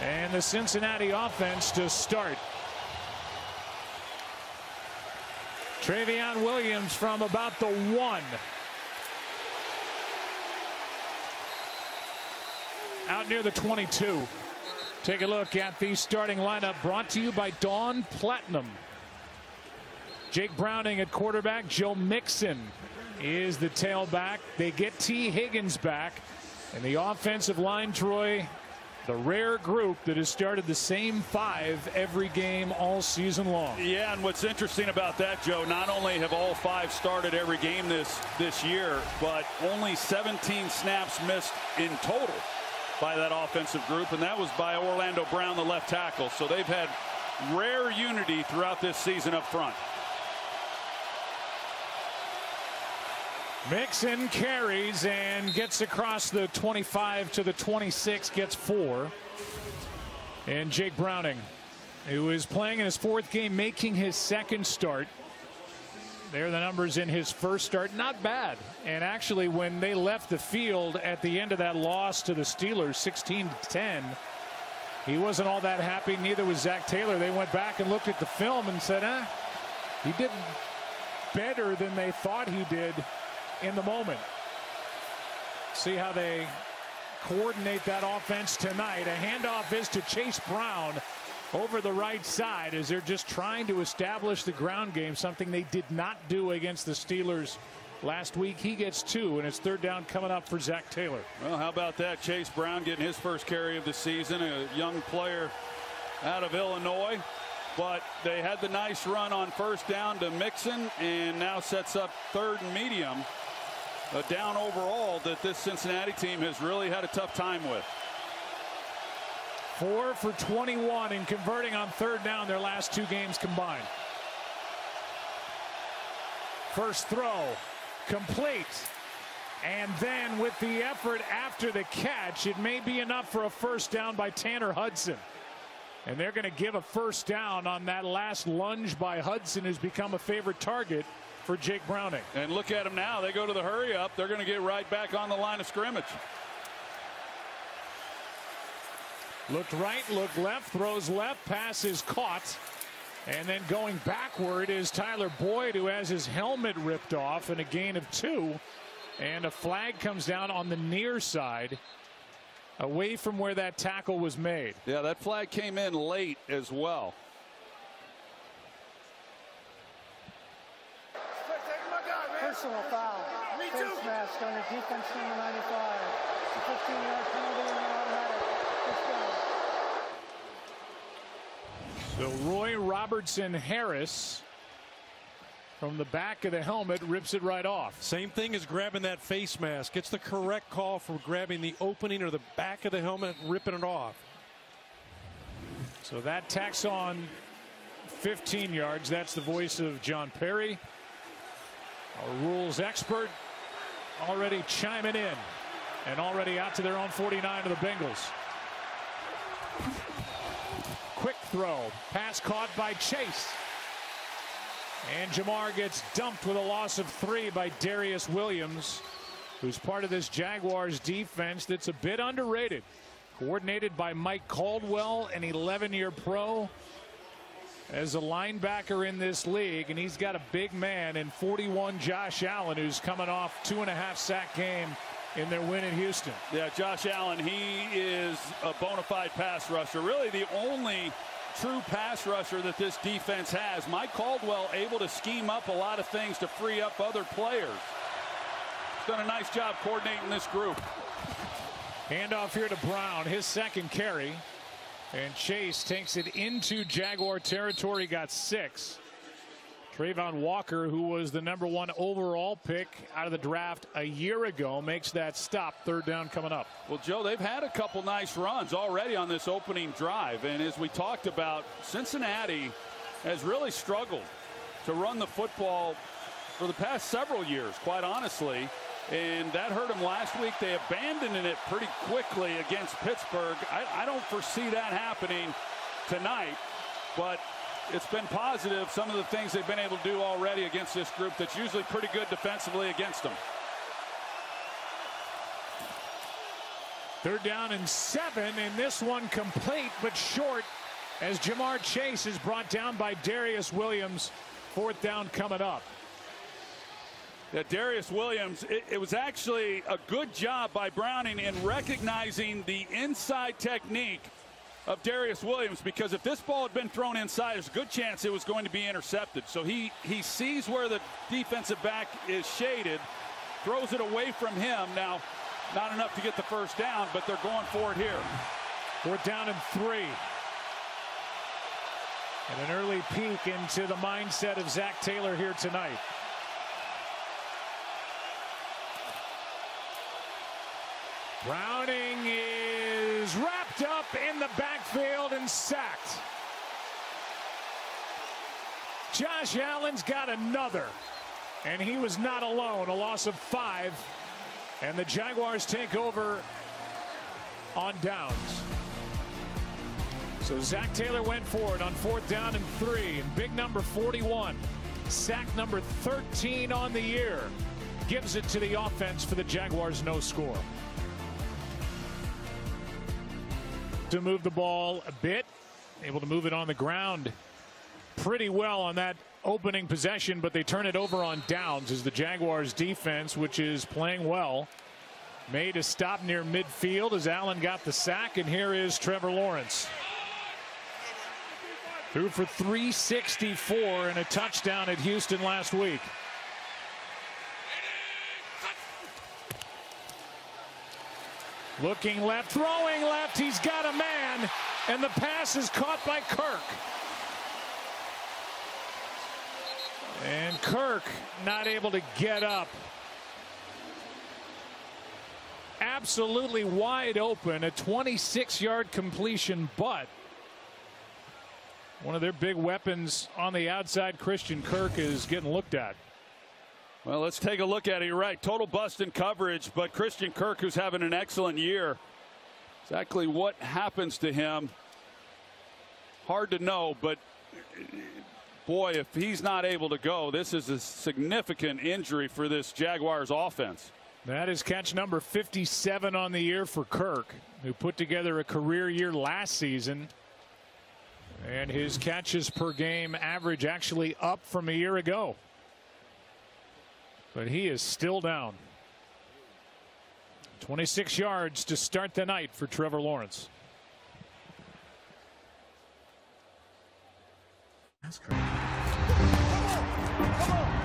And the Cincinnati offense to start. Travion Williams from about the 1. Out near the 22. Take a look at the starting lineup brought to you by Dawn Platinum. Jake Browning at quarterback. Joe Mixon is the tailback. They get T. Higgins back. And the offensive line, Troy, the rare group that has started the same 5 every game all season long. Yeah, and what's interesting about that, Joe, not only have all 5 started every game this year, but only 17 snaps missed in total by that offensive group, and that was by Orlando Brown, the left tackle. So they've had rare unity throughout this season up front. Mixon carries and gets across the 25 to the 26, gets 4. And Jake Browning, who is playing in his 4th game, making his 2nd start. There are the numbers in his first start. Not bad. And actually, when they left the field at the end of that loss to the Steelers, 16-10, he wasn't all that happy. Neither was Zach Taylor. They went back and looked at the film and said, he did better than they thought he did in the moment. See how they coordinate that offense tonight. A handoff is to Chase Brown over the right side as they're just trying to establish the ground game, something they did not do against the Steelers last week. He gets 2, and it's 3rd down coming up for Zach Taylor. Well, how about that? Chase Brown getting his first carry of the season, a young player out of Illinois. But they had the nice run on 1st down to Mixon, and now sets up 3rd and medium. A down overall that this Cincinnati team has really had a tough time with. 4 for 21 in converting on 3rd down their last 2 games combined. First throw complete. And then with the effort after the catch, it may be enough for a 1st down by Tanner Hudson. And they're going to give a 1st down on that last lunge by Hudson, who's become a favorite target for Jake Browning. And look at them now. They go to the hurry up. They're going to get right back on the line of scrimmage. Looked right, looked left, throws left, pass is caught. And then going backward is Tyler Boyd, who has his helmet ripped off, and a gain of 2. And a flag comes down on the near side, away from where that tackle was made. Yeah, that flag came in late as well. Personal foul. Face mask on the defense number 95. It's a 15-yard penalty and an automatic. So Roy Robertson Harris from the back of the helmet rips it right off. Same thing as grabbing that face mask. It's the correct call for grabbing the opening or the back of the helmet and ripping it off. So that tacks on 15 yards. That's the voice of John Perry, our rules expert, already chiming in and already out to their own 49 of the Bengals. Quick throw, pass caught by Chase. And Jamar gets dumped with a loss of 3 by Darius Williams, who's part of this Jaguars defense that's a bit underrated. Coordinated by Mike Caldwell, an 11-year pro as a linebacker in this league, and he's got a big man in 41 Josh Allen, who's coming off 2.5 sack game in their win in Houston. Yeah, Josh Allen, he is a bona fide pass rusher, really the only true pass rusher that this defense has. Mike Caldwell able to scheme up a lot of things to free up other players. He's done a nice job coordinating this group. Handoff here to Brown, his 2nd carry. And Chase takes it into Jaguar territory, got 6. Trayvon Walker, who was the number 1 overall pick out of the draft a year ago, makes that stop. 3rd down coming up. Well, Joe, they've had a couple nice runs already on this opening drive. And as we talked about, Cincinnati has really struggled to run the football for the past several years, quite honestly. And that hurt them last week. They abandoned it pretty quickly against Pittsburgh. I don't foresee that happening tonight, but it's been positive, some of the things they've been able to do already against this group that's usually pretty good defensively against them. Third down and 7, and this one complete but short as Jamar Chase is brought down by Darius Williams. Fourth down coming up. Yeah, Darius Williams, it was actually a good job by Browning in recognizing the inside technique of Darius Williams, because if this ball had been thrown inside, there's a good chance it was going to be intercepted. So he sees where the defensive back is shaded, throws it away from him. Now, not enough to get the first down, but they're going for it here. Fourth down and 3. And an early peek into the mindset of Zach Taylor here tonight. Browning is wrapped up in the backfield and sacked. Josh Allen's got another, and he was not alone. A loss of 5, and the Jaguars take over on downs. So Zach Taylor went for it on fourth down and 3, and big number 41, sack number 13 on the year, gives it to the offense for the Jaguars. No score. To move the ball a bit, able to move it on the ground pretty well on that opening possession, but they turn it over on downs as the Jaguars defense, which is playing well, made a stop near midfield as Allen got the sack. And here is Trevor Lawrence, threw for 364 and a touchdown at Houston last week. Looking left, throwing left, he's got a man, and the pass is caught by Kirk. And Kirk not able to get up. Absolutely wide open, a 26-yard completion, but one of their big weapons on the outside, Christian Kirk, is getting looked at. Well, let's take a look at it. You're right. Total bust in coverage, but Christian Kirk, who's having an excellent year, exactly what happens to him, hard to know, but boy, if he's not able to go, this is a significant injury for this Jaguars offense. That is catch number 57 on the year for Kirk, who put together a career year last season. And his catches per game average actually up from a year ago. But he is still down. 26 yards to start the night for Trevor Lawrence. That's correct.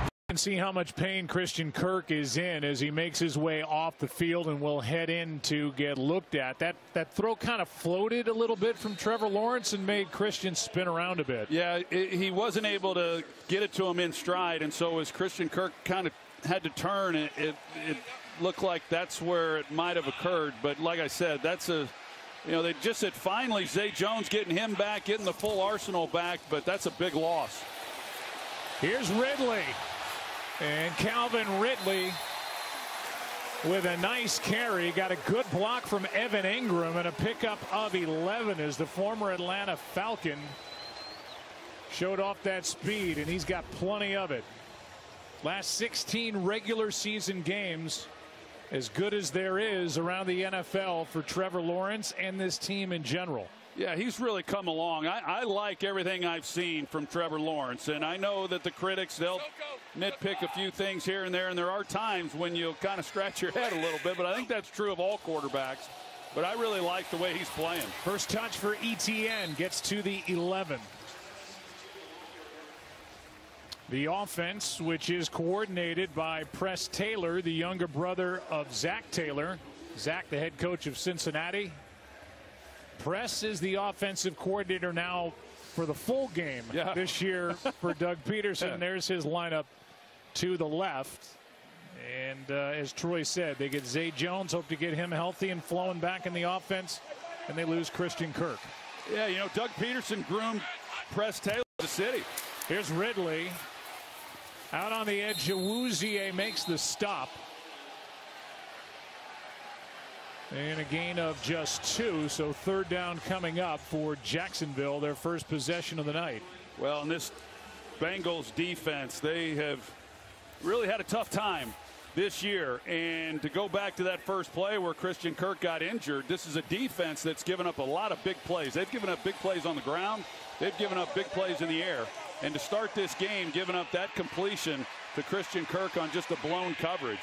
You can see how much pain Christian Kirk is in as he makes his way off the field and will head in to get looked at. That throw kind of floated a little bit from Trevor Lawrence and made Christian spin around a bit. Yeah, he wasn't able to get it to him in stride, and so as Christian Kirk kind of had to turn, it looked like that's where it might have occurred. But like I said, that's a, you know, they just said finally Zay Jones getting him back, getting the full arsenal back, but that's a big loss. Here's Ridley, and Calvin Ridley with a nice carry, got a good block from Evan Ingram and a pickup of 11 as the former Atlanta Falcon showed off that speed, and he's got plenty of it. Last 16 regular season games, as good as there is around the NFL for Trevor Lawrence and this team in general. Yeah, he's really come along. I like everything I've seen from Trevor Lawrence, and I know that the critics, they'll nitpick a few things here and there are times when you'll kind of scratch your head a little bit, but I think that's true of all quarterbacks. But I really like the way he's playing. First touch for ETN, gets to the 11. The offense, which is coordinated by Press Taylor, the younger brother of Zach Taylor. Zach, the head coach of Cincinnati. Press is the offensive coordinator now for the full game this year for Doug Peterson. There's his lineup to the left. And as Troy said, they get Zay Jones, hope to get him healthy and flowing back in the offense, and they lose Christian Kirk. Yeah, you know, Doug Peterson groomed Press Taylor to the city. Here's Ridley. Out on the edge, Jawuzie makes the stop. And a gain of just 2, so third down coming up for Jacksonville, their first possession of the night. Well, in this Bengals defense, they have really had a tough time this year. And to go back to that first play where Christian Kirk got injured, this is a defense that's given up a lot of big plays. They've given up big plays on the ground. They've given up big plays in the air. And to start this game, giving up that completion to Christian Kirk on just a blown coverage.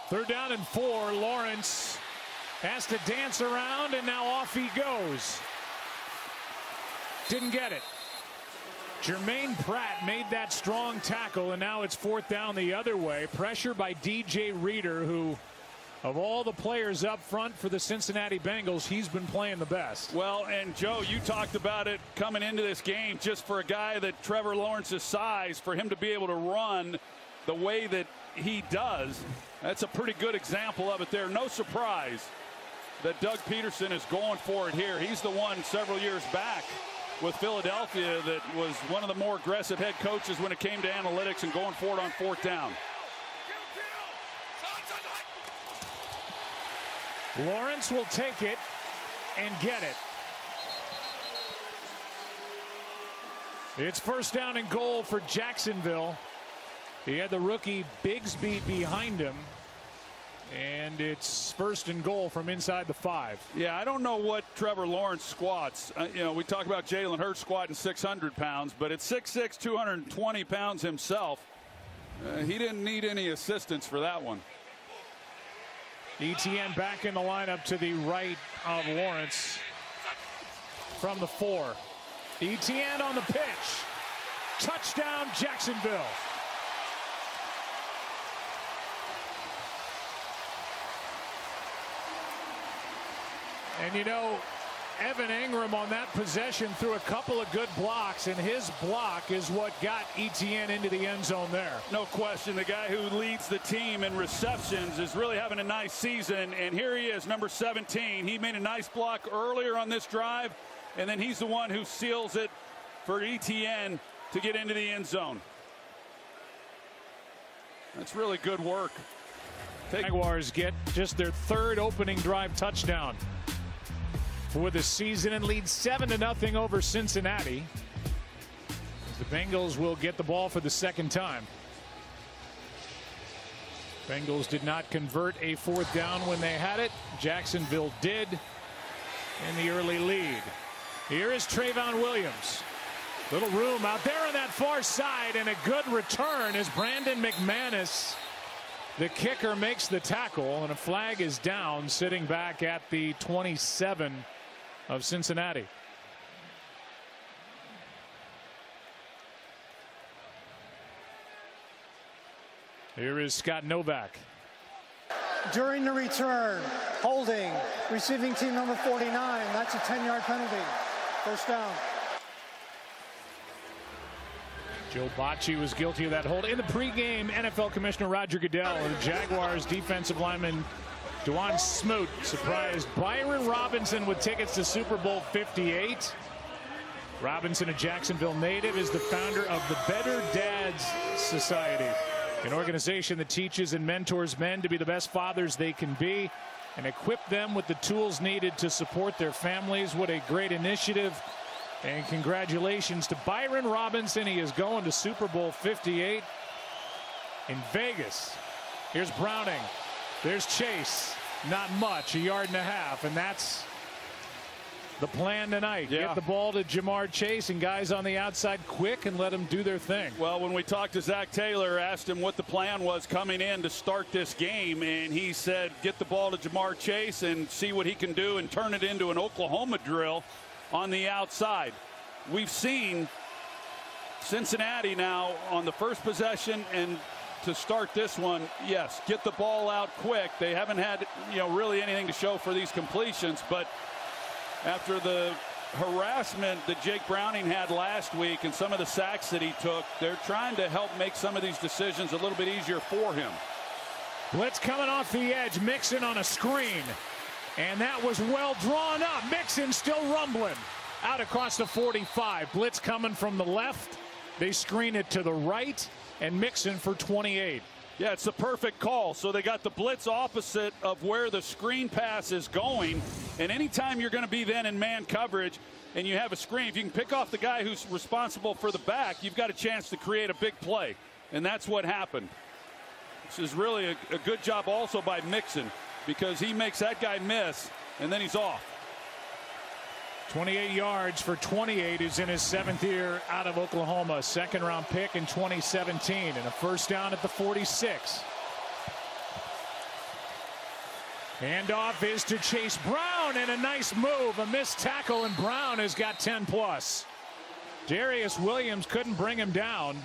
Third down and 4. Lawrence has to dance around, and now off he goes. Didn't get it. Jermaine Pratt made that strong tackle, and now it's 4th down the other way. Pressure by DJ Reader, who, of all the players up front for the Cincinnati Bengals, he's been playing the best. Well, and Joe, you talked about it coming into this game, just for a guy that Trevor Lawrence's size, for him to be able to run the way that he does, that's a pretty good example of it there. No surprise that Doug Peterson is going for it here. He's the one several years back with Philadelphia that was one of the more aggressive head coaches when it came to analytics and going for it on 4th down. Lawrence will take it and get it. It's 1st down and goal for Jacksonville. He had the rookie Bigsby behind him, and it's 1st and goal from inside the 5. Yeah, I don't know what Trevor Lawrence squats. You know, we talk about Jalen Hurts squatting 600 pounds, but at 6'6", 220 pounds himself, he didn't need any assistance for that one. Etienne back in the lineup to the right of Lawrence from the 4. Etienne on the pitch. Touchdown, Jacksonville. And you know, Evan Ingram on that possession threw a couple of good blocks, and his block is what got Etienne into the end zone there. No question, the guy who leads the team in receptions is really having a nice season, and here he is, number 17. He made a nice block earlier on this drive, and then he's the one who seals it for Etienne to get into the end zone. That's really good work. Jaguars get just their 3rd opening drive touchdown for the season and lead 7-0 over Cincinnati. The Bengals will get the ball for the 2nd time. Bengals did not convert a 4th down when they had it. Jacksonville did in the early lead. Here is Trayvon Williams. Little room out there on that far side, and a good return as Brandon McManus, the kicker, makes the tackle, and a flag is down, sitting back at the 27 of Cincinnati. Here is Scott Novak. During the return, holding, receiving team number 49. That's a 10-yard penalty. 1st down. Joe Bocci was guilty of that hold. In the pregame, NFL Commissioner Roger Goodell and the Jaguars defensive lineman Dwan Smoot surprised Byron Robinson with tickets to Super Bowl 58. Robinson, a Jacksonville native, is the founder of the Better Dads Society, an organization that teaches and mentors men to be the best fathers they can be and equip them with the tools needed to support their families. What a great initiative. And congratulations to Byron Robinson. He is going to Super Bowl 58 in Vegas. Here's Browning. There's Chase. Not much, 1.5 yards, and that's the plan tonight. Yeah. Get the ball to Jamar Chase and guys on the outside quick and let them do their thing. Well, when we talked to Zach Taylor, asked him what the plan was coming in to start this game, and he said get the ball to Jamar Chase and see what he can do and turn it into an Oklahoma drill on the outside. We've seen Cincinnati now on the first possession, and to start this one, yes, get the ball out quick. They haven't had, really anything to show for these completions, but after the harassment that Jake Browning had last week and some of the sacks that he took, they're trying to help make some of these decisions a little bit easier for him. Blitz coming off the edge. Mixon on a screen, and that was well drawn up. Mixon still rumbling out across the 45. Blitz coming from the left. They screen it to the right, and Mixon for 28. Yeah, it's the perfect call. So they got the blitz opposite of where the screen pass is going. And anytime you're going to be then in man coverage and you have a screen, if you can pick off the guy who's responsible for the back, you've got a chance to create a big play. And that's what happened. This is really a good job also by Mixon, because he makes that guy miss and then he's off. 28 yards for 28. Is in his 7th year out of Oklahoma. 2nd-round pick in 2017, and a first down at the 46. Handoff is to Chase Brown, and a nice move. A missed tackle, and Brown has got 10+. Darius Williams couldn't bring him down.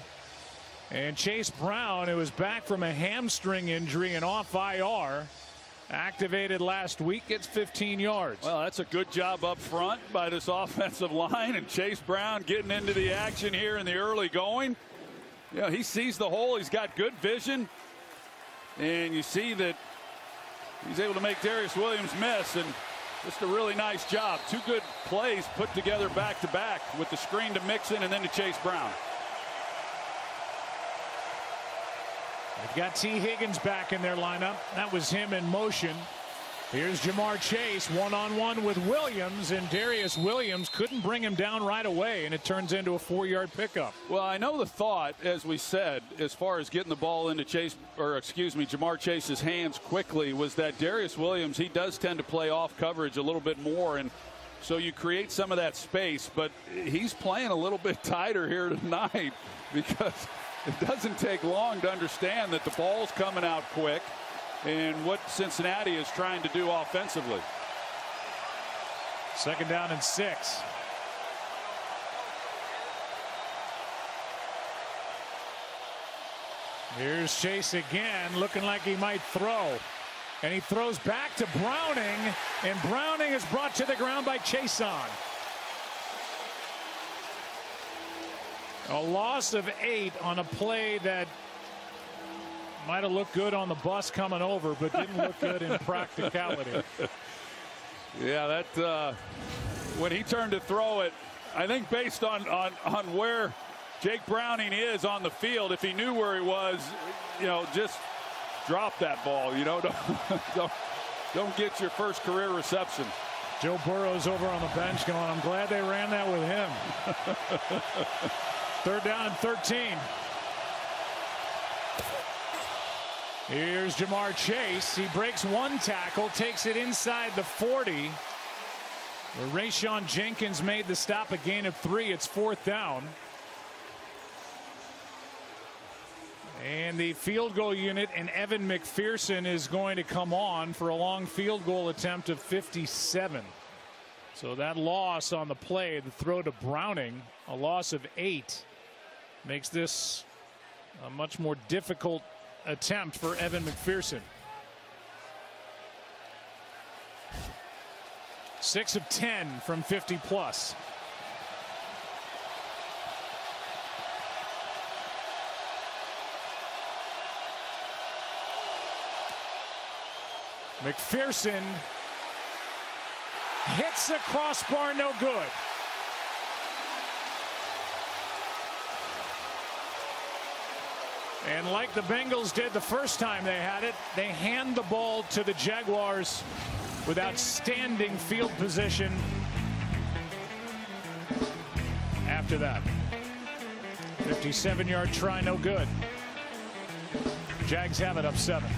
And Chase Brown, who was back from a hamstring injury and off IR, activated last week, gets 15 yards. Well, that's a good job up front by this offensive line, and Chase Brown getting into the action here in the early going. Yeah, he sees the hole. He's got good vision, and you see that he's able to make Darius Williams miss, and just a really nice job. 2 good plays put together back to back with the screen to Mixon and then to Chase Brown. They've got T. Higgins back in their lineup. That was him in motion. Here's Jamar Chase one-on-one with Williams, and Darius Williams couldn't bring him down right away, and it turns into a 4-yard pickup. Well, I know the thought, as we said, as far as getting the ball into Jamar Chase's hands quickly, was that Darius Williams, he does tend to play off coverage a little bit more, and so you create some of that space, but he's playing a little bit tighter here tonight, because it doesn't take long to understand that the ball's coming out quick and what Cincinnati is trying to do offensively. 2nd down and 6. Here's Chase again, looking like he might throw. And he throws back to Browning, and Browning is brought to the ground by Chason. A loss of 8 on a play that might have looked good on the bus coming over, but didn't look good in practicality. Yeah, that when he turned to throw it, I think based on where Jake Browning is on the field, if he knew where he was, just drop that ball. Don't get your first career reception. Joe Burrow's over on the bench going, I'm glad they ran that with him. 3rd down and 13. Here's Jamar Chase. He breaks 1 tackle, takes it inside the 40. Rayshon Jenkins made the stop, a gain of 3. It's 4th down. And the field goal unit and Evan McPherson is going to come on for a long field goal attempt of 57. So that loss on the play, the throw to Browning, a loss of 8, makes this a much more difficult attempt for Evan McPherson. 6 of 10 from 50+. McPherson hits the crossbar, no good. And like the Bengals did the first time they had it, they hand the ball to the Jaguars with outstanding field position after that. 57-yard try, no good. Jags have it up 7.